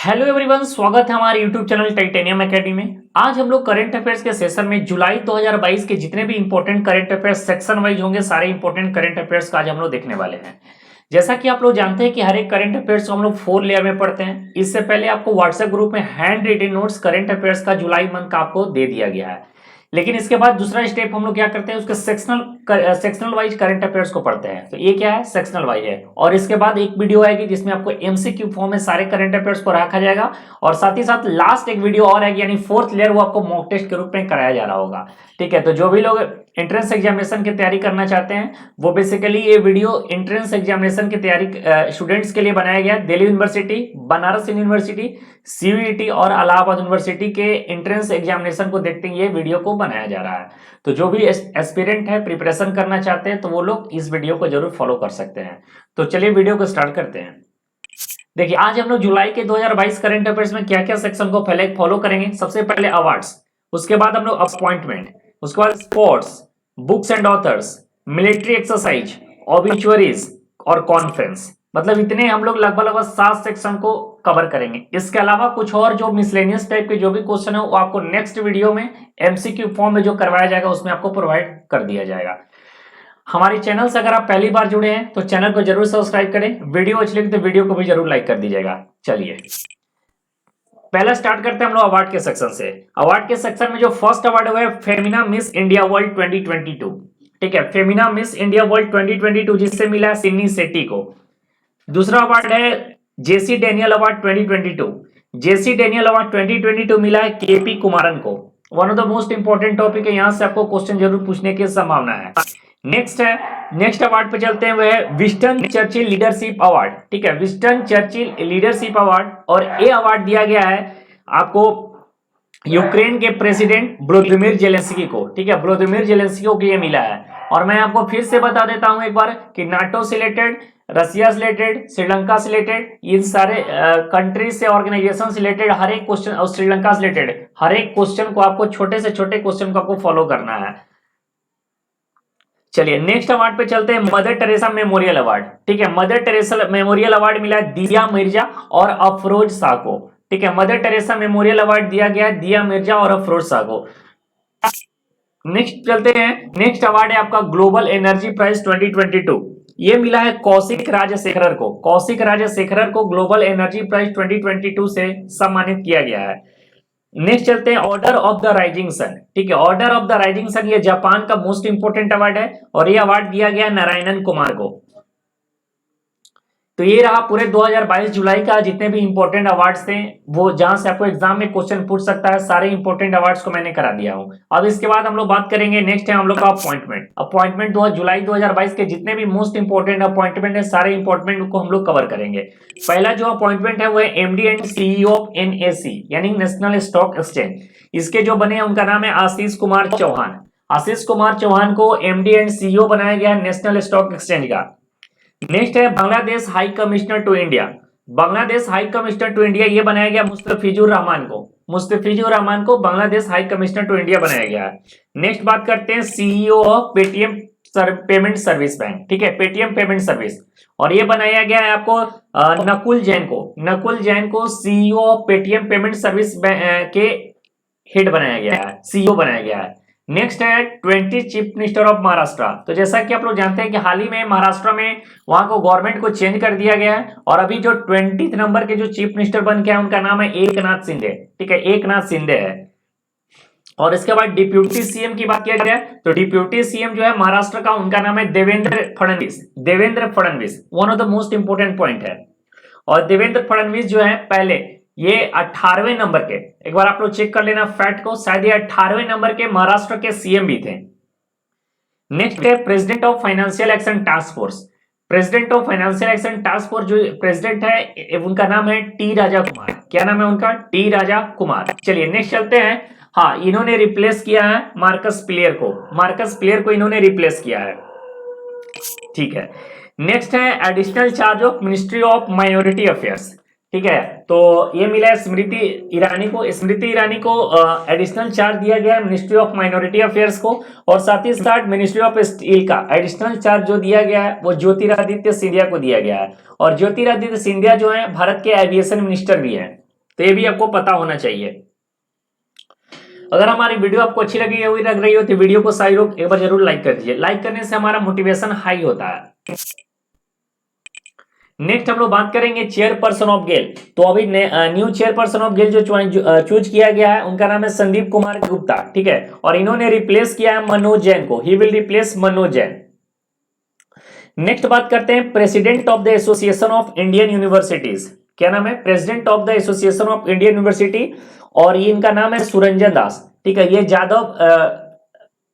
Hello everyone, स्वागत है हमारे यूट्यूब चैनल टाइटेनियम एकेडमी में। आज हम लोग करंट अफेयर्स के सेशन में जुलाई 2022 के जितने भी important current affairs section wise होंगे, सारे इंपॉर्टेंट करंट अफेयर्स का आज हम लोग देखने वाले हैं। जैसा कि आप लोग जानते हैं कि हर एक करंट अफेयर्स को हम लोग 4 लेयर में पढ़ते हैं। इससे पहले आपको व्हाट्सएप ग्रुप में hand written notes current affairs का जुलाई मंथ का आपको दे दिया गया है। लेकिन इसके बाद दूसरा स्टेप हम लोग क्या करते हैं, उसके सेक्शनल वाइज करंट अफेयर्स को पढ़ते हैं। तो ये क्या है, सेक्शनल वाइज है। और इसके बाद एक वीडियो आएगी जिसमें आपको एमसीक्यू फॉर्म में सारे करंट अफेयर्स को रखा जाएगा। और साथ ही साथ लास्ट एक वीडियो और आएगी, यानी 4th लेयर, वो आपको मॉक टेस्ट के रूप में कराया जा रहा होगा। ठीक है, तो जो भी लोग एंट्रेंस एग्जामिनेशन की तैयारी करना चाहते हैं, वो बेसिकली ये वीडियो एंट्रेंस एग्जामिनेशन की तैयारी स्टूडेंट्स के लिए बनाया गया। Delhi university, Banaras university, CUET और इलाहाबाद यूनिवर्सिटी के एंट्रेंस एग्जामिनेशन को देखते हुए ये वीडियो को बनाया जा रहा है। तो जो भी एस्पिरेंट है, प्रिपरेशन करना चाहते हैं, तो वो लोग इस वीडियो को जरूर फॉलो कर सकते हैं। तो चलिए वीडियो को स्टार्ट करते हैं। देखिए, आज हम लोग जुलाई के 2022 करंट अफेयर्स में क्या क्या सेक्शन को पहले फॉलो करेंगे। सबसे पहले अवार्ड्स, उसके बाद हम लोग अपॉइंटमेंट, उसके बाद sports, books and authors, military exercise, obituaries और कॉन्फ्रेंस। मतलब इतने हम लोग लगभग 7 सेक्शन को कवर करेंगे। इसके अलावा कुछ और जो मिसलेनियस टाइप के जो भी क्वेश्चन है, वो आपको नेक्स्ट वीडियो में एमसीक्यू फॉर्म में जो करवाया जाएगा उसमें आपको प्रोवाइड कर दिया जाएगा। हमारे चैनल से अगर आप पहली बार जुड़े हैं तो चैनल को जरूर सब्सक्राइब करें। वीडियो अच्छी लगी तो वीडियो को भी जरूर लाइक कर दीजिएगा। चलिए पहला स्टार्ट करते हैं हम लोग अवार्ड के सेक्शन से। अवार्ड के सेक्शन में जो फर्स्ट अवार्ड हुआ है फेमिना मिस इंडिया वर्ल्ड 2022। ठीक है, फेमिना मिस इंडिया वर्ल्ड 2022 जिससे मिला है सिन्नी शेट्टी को। दूसरा अवार्ड है जेसी डेनियल अवार्ड 2022। जेसी डेनियल अवार्ड 2022 मिला है केपी कुमारन को। One of the most important topic है, यहां से आपको क्वेश्चन जरूर पूछने की संभावना है। नेक्स्ट अवार्ड पे चलते हैं, वह है विंस्टन चर्चिल लीडरशिप अवार्ड। ठीक है, विंस्टन चर्चिल लीडरशिप अवार्ड। और ये अवार्ड दिया गया है आपको यूक्रेन के प्रेसिडेंट व्लादिमीर जेलेंस्की को। ठीक है, व्लादिमीर जेलेंस्की को ये मिला है। और मैं आपको फिर से बता देता हूं एक बार कि नाटो से रिलेटेड, रसिया से रिलेटेड, श्रीलंका से रिलेटेड, इन सारे कंट्रीज से, ऑर्गेनाइजेशन से रिलेटेड हर एक क्वेश्चन, और श्रीलंका से रिलेटेड हर एक क्वेश्चन को आपको, छोटे से छोटे क्वेश्चन को आपको फॉलो करना है। चलिए नेक्स्ट अवार्ड पे चलते हैं, मदर टेरेसा मेमोरियल अवार्ड। ठीक है, मदर टेरेसा मेमोरियल अवार्ड मिला है दिया मिर्जा और अफरोज शाह को। ठीक है, मदर टेरेसा मेमोरियल अवार्ड दिया गया है दिया मिर्जा और अफरोज शाह को। नेक्स्ट चलते हैं, नेक्स्ट अवार्ड है आपका ग्लोबल एनर्जी प्राइज 2022। ये मिला है कौशिक राजशेखरन को। कौशिक राजशेखरन को ग्लोबल एनर्जी प्राइज 2022 से सम्मानित किया गया है। नेक्स्ट चलते हैं order of the rising sun. ठीक है, order of the rising sun ये जापान का मोस्ट इंपोर्टेंट अवार्ड है और ये अवार्ड दिया गया नारायणन कुमार को। तो ये रहा पूरे 2022 जुलाई का जितने भी इंपॉर्टेंट अवार्ड्स थे, वो जहां से आपको एग्जाम में क्वेश्चन पूछ सकता है, सारे इंपॉर्टेंट अवार्ड्स को मैंने करा दिया हूं। अब इसके बाद हम लोग बात करेंगे, नेक्स्ट है हम लोग का अपॉइंटमेंट। अपॉइंटमेंट जुलाई 2022 के जितने भी मोस्ट इंपॉर्टेंट अपॉइंटमेंट है, सारे इंपॉर्टेंट को हम लोग कवर करेंगे। पहला जो अपॉइंटमेंट है वो है MD and CEO of NAC यानी नेशनल स्टॉक एक्सचेंज। इसके जो बने हैं उनका नाम है आशीष कुमार चौहान। आशीष कुमार चौहान को एमडी एंड सीईओ बनाया गया है नेशनल स्टॉक एक्सचेंज का। नेक्स्ट है Bangladesh high commissioner to India. Bangladesh high commissioner to India ये बनाया गया मुस्तफिजुर रहमान को। मुस्तफिजुर रहमान को Bangladesh high commissioner to India बनाया गया है। नेक्स्ट बात करते हैं CEO of Paytm payment service bank. ठीक है, पेटीएम पेमेंट सर्विस, और ये बनाया गया है आपको नकुल जैन को। नकुल जैन को CEO of Paytm payment service के हेड बनाया गया है, सीईओ बनाया गया है। नेक्स्ट है 20 चीफ मिनिस्टर ऑफ महाराष्ट्र। तो जैसा कि आप लोग जानते हैं कि हाल ही में महाराष्ट्र में वहां को गवर्नमेंट को चेंज कर दिया गया है और अभी जो 20 नंबर के जो चीफ मिनिस्टर बन के हैं उनका नाम है एकनाथ शिंदे। ठीक है, एकनाथ शिंदे है। और इसके बाद डिप्यूटी सीएम की बात किया जाए तो डिप्यूटी सीएम जो है महाराष्ट्र का, उनका नाम है Devendra Fadnavis. Devendra Fadnavis one of the most important point है। और देवेंद्र फडणवीस जो है पहले ये 18वें नंबर के, एक बार आप लोग चेक कर लेना फैक्ट को, शायद ये 18वें नंबर के महाराष्ट्र के सीएम भी थे। नेक्स्ट है president of financial action task force. President of financial action task force जो प्रेसिडेंट है उनका नाम है टी राजा कुमार। क्या नाम है उनका? टी राजा कुमार। चलिए नेक्स्ट चलते हैं। हाँ, इन्होंने रिप्लेस किया है मार्कस प्लेयर को। मार्कस प्लेयर को इन्होंने रिप्लेस किया है। ठीक है, नेक्स्ट है additional charge of ministry of minority affairs. ठीक है, तो ये मिला है स्मृति ईरानी को। स्मृति ईरानी को एडिशनल चार्ज दिया गया है मिनिस्ट्री ऑफ माइनॉरिटी अफेयर्स को। और साथ ही साथ मिनिस्ट्री ऑफ स्टील का एडिशनल चार्ज जो दिया गया है वो ज्योतिरादित्य सिंधिया को दिया गया है। और ज्योतिरादित्य सिंधिया जो है भारत के एविएशन मिनिस्टर भी है। तो ये भी आपको पता होना चाहिए। अगर हमारी वीडियो आपको अच्छी लगी हुई लग रही हो तो वीडियो को सारे लोग एक बार जरूर लाइक कर दीजिए। लाइक करने से हमारा मोटिवेशन हाई होता है। नेक्स्ट हम लोग बात करेंगे चेयरपर्सन ऑफ गेल। तो अभी न्यू चेयरपर्सन ऑफ गेल जो चूज किया गया है उनका नाम है संदीप कुमार गुप्ता, ठीक है, और इन्होंने रिप्लेस किया है मनोज जैन को। He will replace Manoj Jain. Next बात करते हैं president of the association of Indian universities. क्या नाम है? President of the association of Indian university, और ये इनका नाम है सुरंजन दास, ठीक है। ये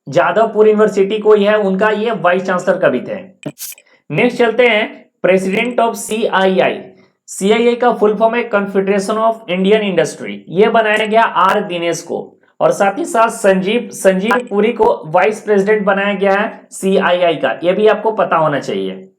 जादवपुर यूनिवर्सिटी को ही है, उनका ये वाइस चांसलर कभी थे। नेक्स्ट चलते हैं प्रेसिडेंट ऑफ सीआईआई। सीआईआई का फुल फॉर्म है कॉन्फेडरेशन ऑफ इंडियन इंडस्ट्री। ये बनाया गया आर दिनेश को, और साथ ही साथ संजीव पुरी को वाइस प्रेसिडेंट बनाया गया है सीआईआई का। ये भी आपको पता होना चाहिए।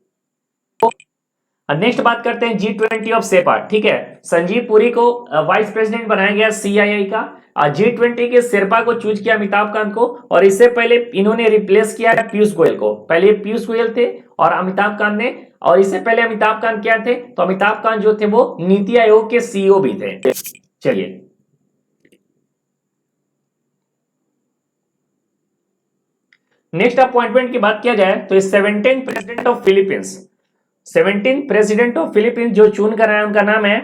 नेक्स्ट बात करते हैं G20 ऑफ सेपा, ठीक है। संजीव पुरी को वाइस प्रेसिडेंट बनाया गया सीआईआई का। G20 के शेरपा को चूज किया अमिताभ कांत को, और इससे पहले इन्होंने रिप्लेस किया पीयूष गोयल को। पहले पीयूष गोयल थे और अमिताभ कांत ने, और इससे पहले अमिताभ कांत क्या थे? तो अमिताभ कांत जो थे वो नीति आयोग के सीईओ भी थे। चलिए नेक्स्ट अपॉइंटमेंट की बात किया जाए तो 17th president of Philippines. 17th president of Philippines जो चुन कर आए उनका नाम है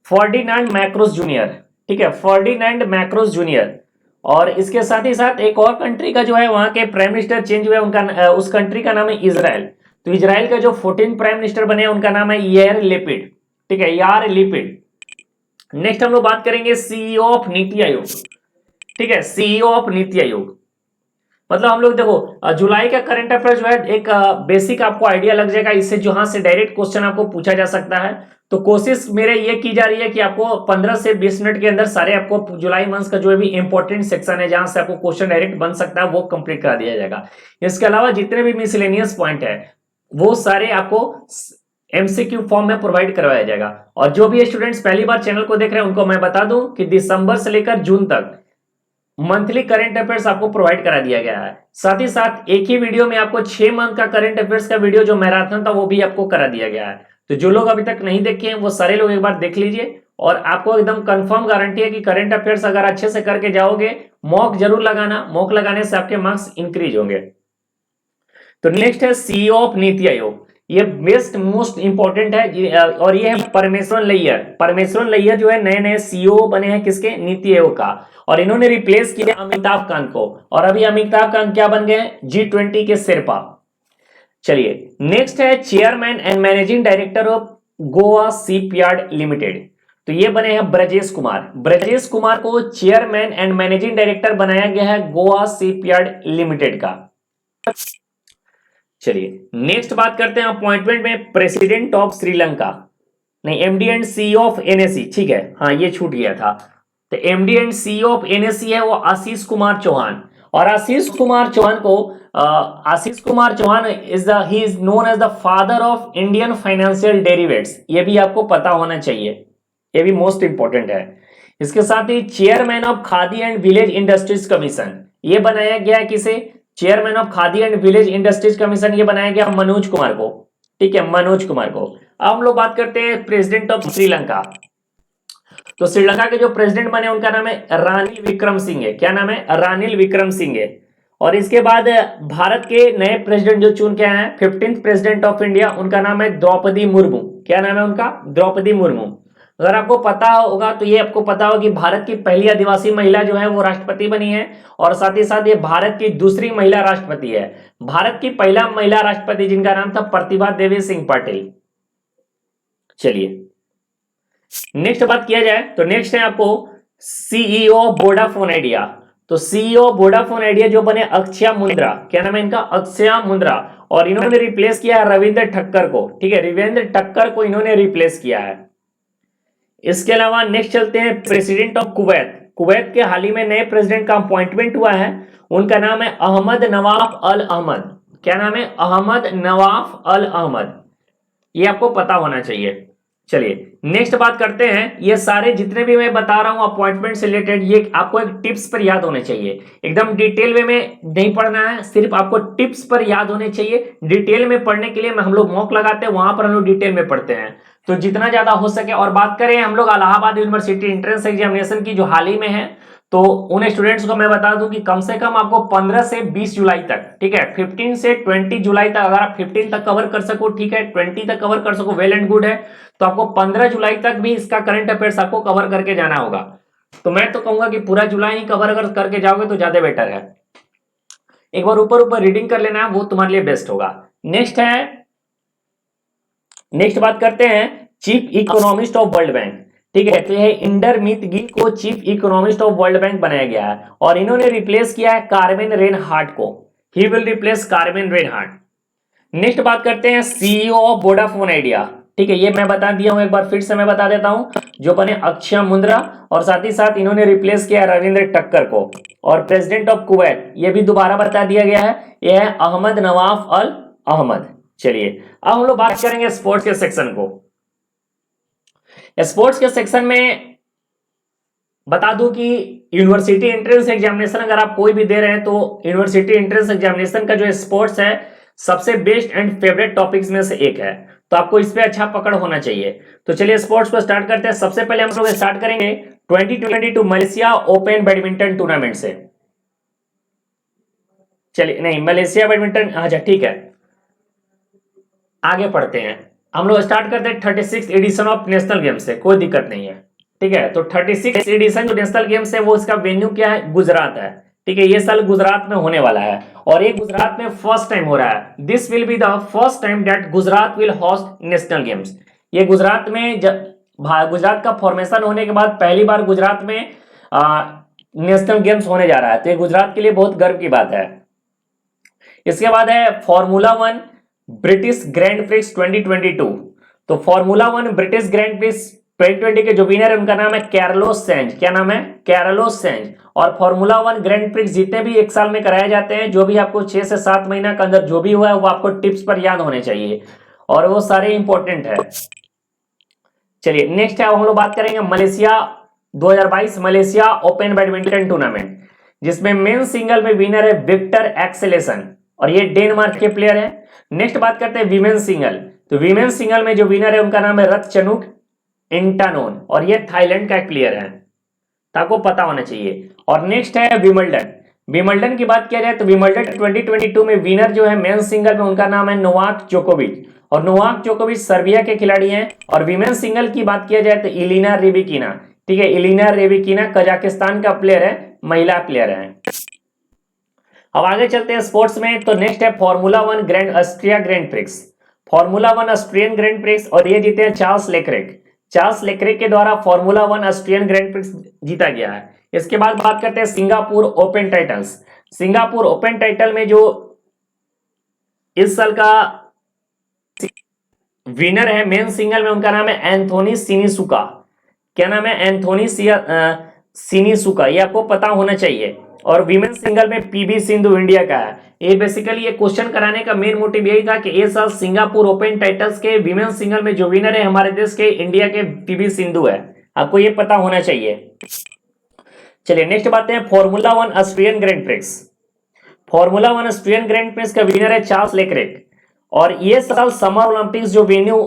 फर्डिनांड मैक्रोस जूनियर, ठीक है, फर्डिनांड मैक्रोस जूनियर। और इसके साथ ही साथ एक और कंट्री का जो है वहां के प्राइम मिनिस्टर चेंज हुए, उनका उस कंट्री का नाम है इजराइल। तो इजराइल का जो 14th प्राइम मिनिस्टर बने उनका नाम है यार लेपिड, ठीक है, यार लेपिड। नेक्स्ट हम लोग बात करेंगे सीईओ ऑफ नीति आयोग, ठीक है, सीईओ ऑफ नीति आयोग। मतलब हम लोग देखो जुलाई का करंट अफेयर जो है एक बेसिक आपको आइडिया लग जाएगा इससे, जहां से डायरेक्ट क्वेश्चन आपको पूछा जा सकता है। तो कोशिश मेरे ये की जा रही है कि आपको 15 से 20 मिनट के अंदर सारे आपको जुलाई मंथ का जो भी इंपॉर्टेंट सेक्शन है जहां से आपको क्वेश्चन डायरेक्ट बन सकता है वो कंप्लीट करा दिया जाएगा। इसके अलावा जितने भी मिसलेनियस पॉइंट है वो सारे आपको एमसीक्यू फॉर्म में प्रोवाइड करवाया जाएगा। और जो भी स्टूडेंट्स पहली बार चैनल को देख रहे हैं उनको मैं बता दूं कि दिसंबर से लेकर जून तक मंथली करंट अफेयर्स आपको प्रोवाइड करा दिया गया है। साथ ही साथ एक ही वीडियो में आपको 6 मंथ का करंट अफेयर्स का वीडियो जो मैराथन था वो भी आपको करा दिया गया है। तो जो लोग अभी तक नहीं देखे हैं वो सारे लोग एक बार देख लीजिए, और आपको एकदम कंफर्म गारंटी है कि करंट अफेयर्स अगर अच्छे से करके जाओगे, मॉक जरूर लगाना, मॉक लगाने से आपके मार्क्स इंक्रीज होंगे। तो नेक्स्ट है सीईओ ऑफ नीति आयोग। ये बेस्ट मोस्ट इंपॉर्टेंट है, और ये है परमेश्वरन लैयर। परमेश्वरन लैयर जो है नए नए सीईओ बने हैं किसके? नीति आयोग का, और इन्होंने रिप्लेस किया अमिताभ कांत को। और अभी अमिताभ कांत क्या बन गए हैं? G20 के शेरपा। चलिए नेक्स्ट है chairman and managing director of Goa shipyard limited. तो ये बने हैं ब्रजेश कुमार। ब्रजेश कुमार को चेयरमैन एंड मैनेजिंग डायरेक्टर बनाया गया है गोवा शिपयार्ड लिमिटेड का। चलिए नेक्स्ट बात करते हैं अपॉइंटमेंट में प्रेसिडेंट ऑफ श्रीलंका, नहीं MD and CEO of NAC, ठीक है, हाँ ये छूट गया था। तो MD and CEO of NAC है वो आशीष कुमार चौहान। और आशीष कुमार चौहान को आशीष कुमार चौहान ही is known as the father of Indian financial derivatives. ये भी आपको पता होना चाहिए, ये भी मोस्ट इंपॉर्टेंट है। इसके साथ ही chairman of Khadi and village industries commission, ये बनाया गया है किसे? Chairman of Khadi and village industries commission ये बनाया गया मनोज कुमार को, ठीक है, मनोज कुमार को। अब हम लोग बात करते हैं प्रेसिडेंट ऑफ श्रीलंका। तो श्रीलंका के जो प्रेसिडेंट बने उनका नाम है रानिल विक्रम सिंघे। क्या नाम है? रानिल विक्रम सिंघे। और इसके बाद भारत के नए प्रेसिडेंट जो चुन के आए हैं 15th प्रेसिडेंट ऑफ इंडिया, उनका नाम है द्रौपदी मुर्मू। क्या नाम है उनका? द्रौपदी मुर्मू। अगर आपको पता होगा तो ये आपको पता होगा कि भारत की पहली आदिवासी महिला जो है वो राष्ट्रपति बनी है, और साथ ही साथ ये भारत की दूसरी महिला राष्ट्रपति है। भारत की पहला महिला राष्ट्रपति जिनका नाम था प्रतिभा देवी सिंह पाटिल। चलिए नेक्स्ट बात किया जाए तो नेक्स्ट है आपको सीईओ वोडाफोन आइडिया। तो सीईओ वोडाफोन आइडिया जो बने अक्षय मुंद्रा। क्या नाम है इनका? अक्षय मुंद्रा। और इन्होंने रिप्लेस किया है रविंद्र ठक्कर को, ठीक है, रविंद्र ठक्कर को इन्होंने रिप्लेस किया है। इसके अलावा नेक्स्ट चलते हैं प्रेसिडेंट ऑफ कुवैत। कुवैत के हाल ही में नए प्रेसिडेंट का अपॉइंटमेंट हुआ है, उनका नाम है अहमद नवाफ अल अहमद। क्या नाम है? अहमद नवाफ अल अहमद। ये आपको पता होना चाहिए। चलिए नेक्स्ट बात करते हैं। ये सारे जितने भी मैं बता रहा हूं अपॉइंटमेंट से रिलेटेड, ये आपको एक टिप्स पर याद होने चाहिए। एकदम डिटेल वे में नहीं पढ़ना है, सिर्फ आपको टिप्स पर याद होने चाहिए। डिटेल में पढ़ने के लिए हम लोग मॉक लगाते हैं, वहां पर हम लोग डिटेल में पढ़ते हैं, तो जितना ज्यादा हो सके। और बात करें हम लोग इलाहाबाद यूनिवर्सिटी एंट्रेंस एग्जामिनेशन की जो हाल ही में है, तो उन स्टूडेंट्स को मैं बता दूं कि कम से कम आपको 15 से 20 जुलाई तक, ठीक है, 15 से 20 जुलाई तक, अगर आप 15 तक कवर कर सको ठीक है, 20 तक कवर कर सको वेल एंड गुड है, तो आपको 15 जुलाई तक भी इसका करंट अफेयर्स आपको कवर करके जाना होगा। तो मैं तो कहूंगा कि पूरा जुलाई ही कवर अगर करके जाओगे तो ज्यादा बेटर है। एक बार ऊपर ऊपर रीडिंग कर लेना, वो तुम्हारे लिए बेस्ट होगा। नेक्स्ट बात करते हैं chief economist of world bank, ठीक है। तो यह इंडरमित गिल को chief economist of world bank बनाया गया है और इन्होंने रिप्लेस किया है कार्मेन रेनहार्ट को। He will replace Carmen Reinhart. Next बात करते हैं सीईओ ऑफ वोडाफोन आइडिया, ठीक है। ये मैं बता दिया हूं, एक बार फिर से मैं बता देता हूं, जो बने अक्षय मुंद्रा, और साथ ही साथ इन्होंने रिप्लेस किया रविंद्र टक्कर को। और प्रेसिडेंट ऑफ कुवैत, ये भी दोबारा बता दिया गया है, यह है अहमद नवाफ अल अहमद। चलिए अब हम लोग बात करेंगे स्पोर्ट्स के सेक्शन को। स्पोर्ट्स के सेक्शन में बता दूं कि यूनिवर्सिटी एंट्रेंस एग्जामिनेशन अगर आप कोई भी दे रहे हैं, तो यूनिवर्सिटी एंट्रेंस एग्जामिनेशन का जो स्पोर्ट्स है सबसे बेस्ट एंड फेवरेट टॉपिक्स में से एक है, तो आपको इस पे अच्छा पकड़ होना चाहिए। तो चलिए स्पोर्ट्स को स्टार्ट करते हैं। सबसे पहले हम लोग स्टार्ट करेंगे 2022 मलेशिया ओपन बैडमिंटन टूर्नामेंट से। चलिए नहीं, मलेशिया बैडमिंटन, अच्छा ठीक है, आगे पढ़ते हैं। हम लोग स्टार्ट करते हैं 36 एडिशन ऑफ नेशनल गेम्स से, कोई दिक्कत नहीं है, ठीक है। तो 36 एडिशन जो नेशनल गेम्स है वो इसका वेन्यू क्या है, गुजरात है, ठीक है। ये साल गुजरात में होने वाला है और ये गुजरात में फर्स्ट टाइम हो रहा है। This will be the first time that Gujarat will host national games. ये गुजरात में गुजरात का फॉर्मेशन होने के बाद पहली बार गुजरात में नेशनल गेम्स होने जा रहा है, तो ये गुजरात के लिए बहुत गर्व की बात है। इसके बाद है फॉर्मूला 1 ब्रिटिश ग्रैंड प्रिक्स 2022। तो फॉर्मूला 1 ब्रिटिश ग्रैंड प्रिक्स 2020 के जो विनर है उनका नाम है कैर्लोस सेंज। क्या नाम है, कैर्लोस सेंज। और फॉर्मूला 1 ग्रैंड प्रिक्स जितने भी एक साल में कराए जाते हैं, जो भी आपको 6 से 7 महीना के अंदर जो भी हुआ है वो आपको टिप्स पर याद होने चाहिए और वो सारे इंपॉर्टेंट है। चलिए नेक्स्ट है, हम लोग बात करेंगे Malaysia 2022 Malaysia open badminton tournament, जिसमें मेन सिंगल में विनर है विक्टर एक्सेलेसन और ये डेनमार्क के प्लेयर है। नेक्स्ट बात करते हैं वीमेन सिंगल। तो वीमेन सिंगल में जो विनर है उनका नाम है रतचनुक इंटानोन और ये थाईलैंड का एक प्लेयर है, तो आपको पता होना चाहिए। और नेक्स्ट है विंबलडन। विंबलडन की बात किया जाए तो विंबलडन 2022 में विनर जो है मेन सिंगल में उनका नाम है नोवाक जोकोविच और नोवाक जोकोविच सर्बिया के खिलाड़ी हैं। और विमेन सिंगल की बात किया जाए तो इलिना रेबिकिना, ठीक है, इलिना रेबिकिना कजाकिस्तान का प्लेयर है, महिला प्लेयर है। अब आगे चलते हैं स्पोर्ट्स में। तो नेक्स्ट है formula 1 grand Austria grand prix, formula 1 Austrian grand prix और ये जीते हैं चार्ल्स लेक्रेक। चार्ल्स लेक्रेक के द्वारा फॉर्मूला 1 ऑस्ट्रियन ग्रैंड प्रिक्स जीता गया है। इसके बाद बात करते हैं Singapore open titles. Singapore open title में जो इस साल का विनर है मेन सिंगल में उनका नाम है एंथोनी सिनिसुका। क्या नाम है, एंथोनी सिनिसुका, ये आपको पता होना चाहिए। और विमेन सिंगल में पीवी सिंधु इंडिया का है। ये बेसिकली ये क्वेश्चन कराने का मेन मोटिव यही था कि इस साल सिंगापुर ओपन टाइटल्स के विमेन सिंगल में जो विनर है हमारे देश के इंडिया के पीवी सिंधु है, आपको ये पता होना चाहिए। चलिए नेक्स्ट बात है formula 1 Austrian grand prix. Formula 1 Austrian grand prix का विनर है चार्ल्स लेक्रेक और ये साल समर ओलंपिक्स जो वेन्यू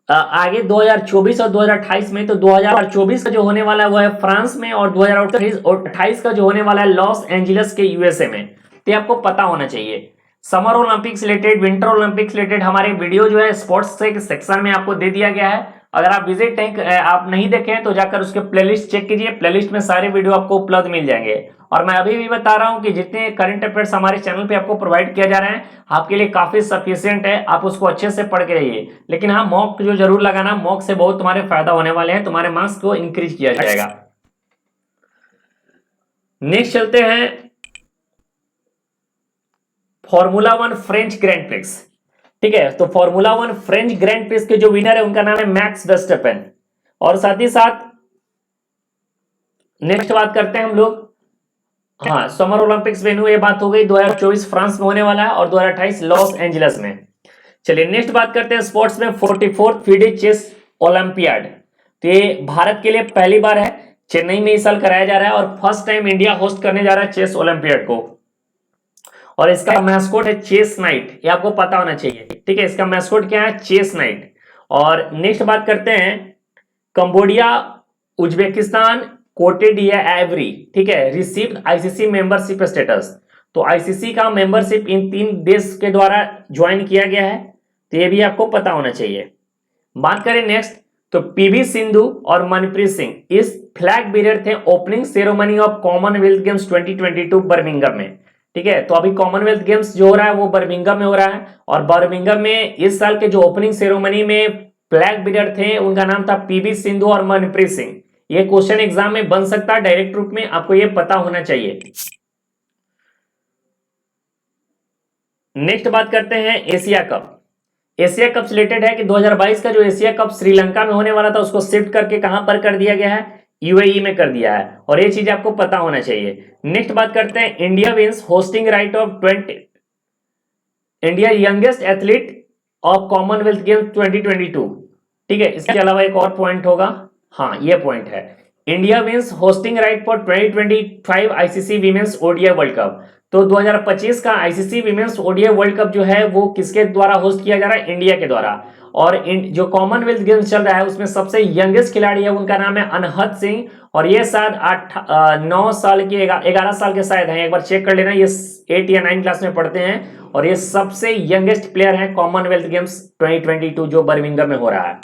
आगे 2024 और 2028 में, तो 2024 का जो होने वाला है वो है फ्रांस में और 2028 का जो होने वाला है लॉस एंजलिस के यूएसए में, तो आपको पता होना चाहिए। Summer Olympics related, winter Olympics related हमारे वीडियो जो है स्पोर्ट्स से सेक्शन में आपको दे दिया गया है। अगर आप विजिट आप नहीं देखें तो जाकर उसके प्लेलिस्ट चेक कीजिए, प्लेलिस्ट में सारे वीडियो आपको उपलब्ध मिल जाएंगे। और मैं अभी भी बता रहा हूं कि जितने करंट अफेयर्स हमारे चैनल पे आपको प्रोवाइड किया जा रहा है आपके लिए काफी सफिशिएंट है, आप उसको अच्छे से पढ़ के रहिए। लेकिन हाँ, मॉक जो जरूर लगाना, मॉक से बहुत तुम्हारे फायदा होने वाले हैं, तुम्हारे मार्क्स को इंक्रीज किया जाएगा। नेक्स्ट चलते हैं फॉर्मूला 1 फ्रेंच ग्रैंड प्रिक्स, ठीक है। तो फॉर्मूला 1 फ्रेंच ग्रैंड प्रिक्स के जो विनर है उनका नाम है मैक्स वर्स्टेपेन। और साथ ही साथ नेक्स्ट बात करते हैं हम लोग, हाँ, समर ओलंपिक्स वेन्यू ये बात हो गई, 2024 फ्रांस में होने वाला है और 2028 लॉस एंजलिस में। चलिए नेक्स्ट बात करते हैं स्पोर्ट्स में 44th फीडे चेस ओलंपियाड। तो ये भारत के लिए पहली बार है, चेन्नई में इस साल कराया जा रहा है और फर्स्ट टाइम इंडिया होस्ट करने जा रहा है चेस ओलंपियाड को। और इसका मैस्कोट है चेस नाइट, ये आपको पता होना चाहिए, ठीक है। इसका मैस्कोट क्या है? Chess night. और नेक्स्ट बात करते हैं कंबोडिया, उज्बेकिस्तान, कोटे डी एवरी, ठीक है, रिसीव्ड आईसीसी मेंबरशिप स्टेटस। तो आईसीसी का मेंबरशिप इन 3 देश के द्वारा ज्वाइन किया गया है, तो ये भी आपको पता होना चाहिए। बात करें नेक्स्ट, तो पीवी सिंधु और मनप्रीत सिंह इस फ्लैग बेरर थे opening ceremony of Commonwealth Games 2022 Birmingham में, ठीक है। तो अभी कॉमनवेल्थ गेम्स जो हो रहा है वो बर्मिंघम में हो रहा है, और बर्मिंघम में इस साल के जो ओपनिंग सेरेमनी में फ्लैग बेरर थे उनका नाम था पीवी सिंधु और मनप्रीत सिंह। ये क्वेश्चन एग्जाम में बन सकता है डायरेक्ट रूप में, आपको ये पता होना चाहिए। नेक्स्ट बात करते हैं Asia cup. Asia cup related है कि 2022 का जो एशिया कप श्रीलंका में होने वाला था उसको शिफ्ट करके कहां पर कर दिया गया है? यूएई में कर दिया है, और ये चीज आपको पता होना चाहिए। नेक्स्ट बात करते हैं India wins hosting right of 20 India youngest athlete of Commonwealth Games 2022, ठीक है। इसके अलावा एक और पॉइंट होगा, हाँ ये पॉइंट है, India wins hosting right for 2025 ICC women's ODI World Cup. तो 2025 का ICC women's ODI World Cup जो है वो किसके द्वारा होस्ट किया जा रहा है? इंडिया के द्वारा। और जो कॉमनवेल्थ गेम्स चल रहा है उसमें सबसे यंगेस्ट खिलाड़ी है, उनका नाम है अनहद सिंह, और ये शायद 9 साल के 11 साल के शायद हैं, एक बार चेक कर लेना, ये 8 या 9 क्लास में पढ़ते हैं, और ये सबसे यंगेस्ट प्लेयर है कॉमनवेल्थ गेम्स 2022 जो बर्मिंघम में हो रहा है।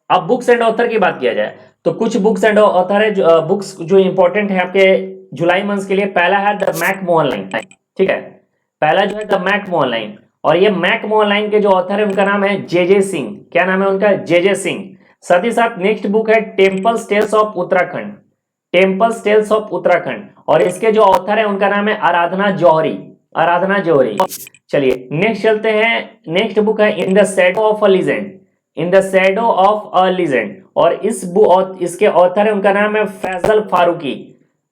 अब बुक्स एंड ऑथर की बात किया जाए तो कुछ बुक्स एंड ऑथर है, बुक्स जो इंपॉर्टेंट है आपके जुलाई मंथ के लिए। पहला है द मैकमोहन लाइन, ठीक है, पहला जो है द मैकमोहन लाइन, और ये मैकमोहन लाइन के जो ऑथर है उनका नाम है जे सिंह। क्या नाम है उनका? जे सिंह। साथ ही साथ नेक्स्ट बुक है temples tales of Uttarakhand, temples tales of Uttarakhand, और इसके जो ऑथर है उनका नाम है आराधना जौहरी, आराधना जौहरी। चलिए नेक्स्ट चलते हैं, नेक्स्ट बुक है in the shadow of a legend, in the shadow of a legend, और इसके ऑथर है उनका नाम है फैजल फारूकी,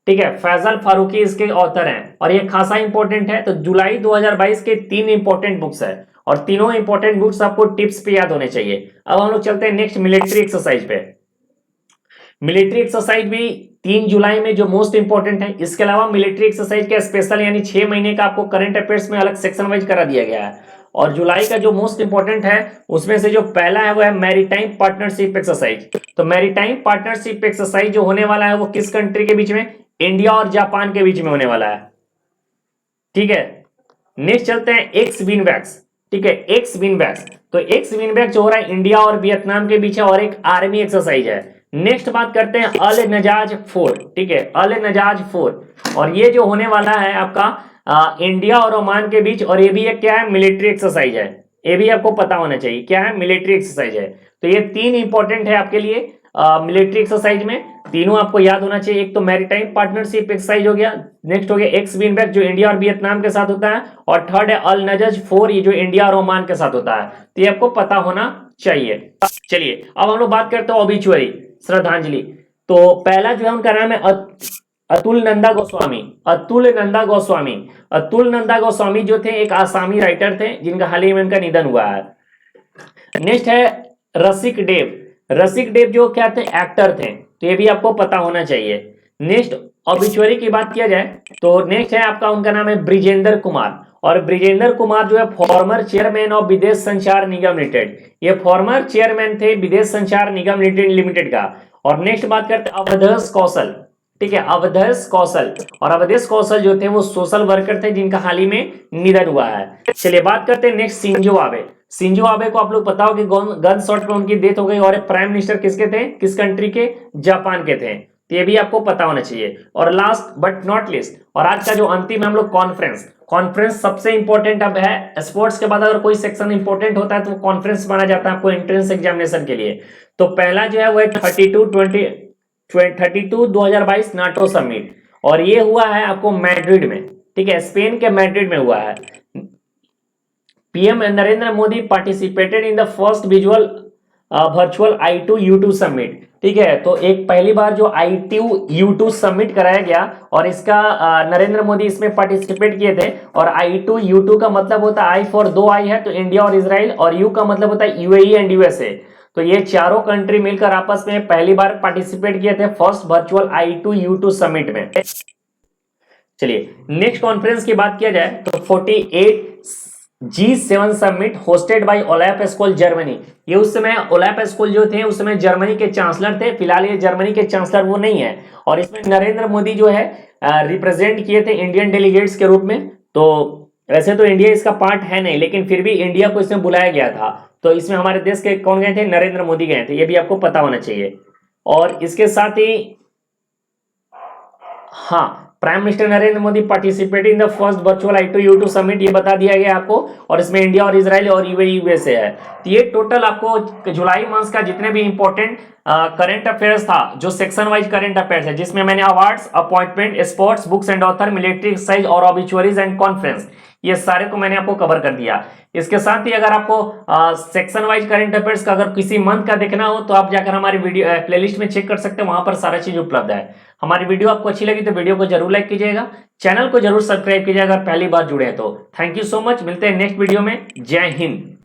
ठीक है, फैजल फारूकी इसके ऑथर हैं, और ये खासा इंपॉर्टेंट है। तो जुलाई 2022 के 3 इंपॉर्टेंट बुक्स है, और तीनों इंपॉर्टेंट बुक्स आपको टिप्स पे याद होने चाहिए। अब हम लोग चलते हैं नेक्स्ट मिलिट्री एक्सरसाइज पे। मिलिट्री एक्सरसाइज भी 3 जुलाई में जो मोस्ट इंपॉर्टेंट है। इसके अलावा मिलिट्री एक्सरसाइज के स्पेशल यानी 6 महीने का आपको करंट अफेयर्स में अलग सेक्शन वाइज करा दिया गया है, और जुलाई का जो मोस्ट इंपॉर्टेंट है उसमें से जो पहला है वो है मैरीटाइम पार्टनरशिप एक्सरसाइज। तो मैरीटाइम पार्टनरशिप एक्सरसाइज जो होने वाला है वो किस कंट्री के बीच में? इंडिया और जापान के बीच में होने वाला है, ठीक है। नेक्स्ट चलते हैं एक्स विनवैक्स, ठीक है, एक्स विनवैक्स। तो एक्स विनवैक्स जो हो रहा है इंडिया और वियतनाम के बीच है, और एक आर्मी एक्सरसाइज है। नेक्स्ट बात करते हैं अल नजाज 4, ठीक है, अल नजाज 4, और ये जो होने वाला है आपका इंडिया और ओमान के बीच, और ये भी एक क्या है? मिलिट्री एक्सरसाइज है, ये भी आपको पता होना चाहिए क्या है? मिलिट्री एक्सरसाइज है। तो ये 3 इंपॉर्टेंट है आपके लिए मिलिट्री एक्सरसाइज में, तीनों आपको याद होना चाहिए। एक तो मैरीटाइम पार्टनरशिप एक्सरसाइज हो गया, नेक्स्ट हो गया एक्स विनबैक जो इंडिया और वियतनाम के साथ होता है, और थर्ड है अल नजज 4 ये जो इंडिया और ओमान के साथ होता है। तो ये आपको पता होना चाहिए। चलिए अब हम लोग बात करते हैं ओबिचुअरी, श्रद्धांजलि। तो पहला जो है उनका नाम है अतुल नंदा गोस्वामी, अतुल नंदा गोस्वामी। अतुल नंदा गोस्वामी जो थे एक आसामी राइटर थे जिनका हाल ही में उनका निधन हुआ है। नेक्स्ट है रसिक देव, रसिक देव जो क्या थे? एक्टर थे, तो ये भी आपको पता होना चाहिए। नेक्स्ट ऑबिचुअरी की बात किया जाए तो नेक्स्ट है आपका, उनका नाम है ब्रिजेंद्र कुमार, और ब्रिजेंद्र कुमार जो है फॉर्मर चेयरमैन ऑफ विदेश संचार निगम लिमिटेड, ये फॉर्मर चेयरमैन थे विदेश संचार निगम लिमिटेड का। और नेक्स्ट बात करते हैं अवधेश कौशल, ठीक है, अवधेश कौशल, और अवधेश कौशल जो थे वो सोशल वर्कर थे जिनका हाल ही में निधन हुआ है। चलिए बात करते हैं next Shinzo Abe. Shinzo Abe को आप लोग पता हो कि गन शॉट में उनकी डेथ हो गई, और प्राइम मिनिस्टर किसके थे? किस कंट्री के? जापान के थे। तो ये भी आपको पता होना चाहिए। और लास्ट बट नॉट लिस्ट, और आज का जो अंतिम हम लोग कॉन्फ्रेंस सबसे इंपॉर्टेंट अब है। स्पोर्ट्स के बाद अगर कोई सेक्शन इंपॉर्टेंट होता है तो वो कॉन्फ्रेंस माना जाता है आपको एंट्रेंस एग्जामिनेशन के लिए। तो पहला जो है वो 32 2022 नाटो समिट, और ये हुआ है आपको मैड्रिड में, ठीक है, स्पेन के मैड्रिड में हुआ है। PM Narendra Modi participated in the first virtual I2U2 summit, ठीक है। तो एक पहली बार जो I2U2 समिट कराया गया, और इसका नरेंद्र मोदी इसमें पार्टिसिपेट किए थे। और I2U2 का मतलब होता है I फॉर 2 I है तो इंडिया और इजराइल, और U का मतलब होता है UAE एंड USA। तो ये चारों कंट्री मिलकर आपस में पहली बार पार्टिसिपेट किए थे फर्स्ट वर्चुअल I2U2 समिट में। चलिए नेक्स्ट कॉन्फ्रेंस की बात किया जाए तो 48 G7 summit hosted by Olaf Scholz Germany. ये उस समय ओलाफ स्कोल जो थे उस समय जर्मनी के चांसलर थे, फिलहाल ये जर्मनी के चांसलर वो नहीं है, और इसमें नरेंद्र मोदी जो है रिप्रेजेंट किए थे इंडियन डेलीगेट्स के रूप में। तो वैसे तो इंडिया इसका पार्ट है नहीं, लेकिन फिर भी इंडिया को इसमें बुलाया गया था। तो इसमें हमारे देश के कौन गए थे? नरेंद्र मोदी गए थे, ये भी आपको पता होना चाहिए। और इसके साथ ही हाँ, prime minister Narendra Modi participate in the first virtual I2U2 summit, ये बता दिया गया आपको, और इसमें इंडिया और इजराइल और यूएसए है। तो ये टोटल आपको जुलाई मंथ का जितने भी इंपॉर्टेंट करंट अफेयर्स था, जो सेक्शन वाइज करंट अफेयर्स है, जिसमें मैंने awards, appointment, sports, books and author, military exercise और ऑबिचुअरीज एंड कॉन्फ्रेंस, ये सारे को मैंने आपको कवर कर दिया। इसके साथ ही अगर आपको सेक्शन वाइज करंट अफेयर्स का अगर किसी मंथ का देखना हो तो आप जाकर हमारी वीडियो प्लेलिस्ट में चेक कर सकते हैं, वहां पर सारा चीज उपलब्ध है। हमारी वीडियो आपको अच्छी लगी तो वीडियो को जरूर लाइक कीजिएगा, चैनल को जरूर सब्सक्राइब कीजिएगा अगर पहली बार जुड़े हैं तो। थैंक यू सो मच, मिलते हैं नेक्स्ट वीडियो में। जय हिंद।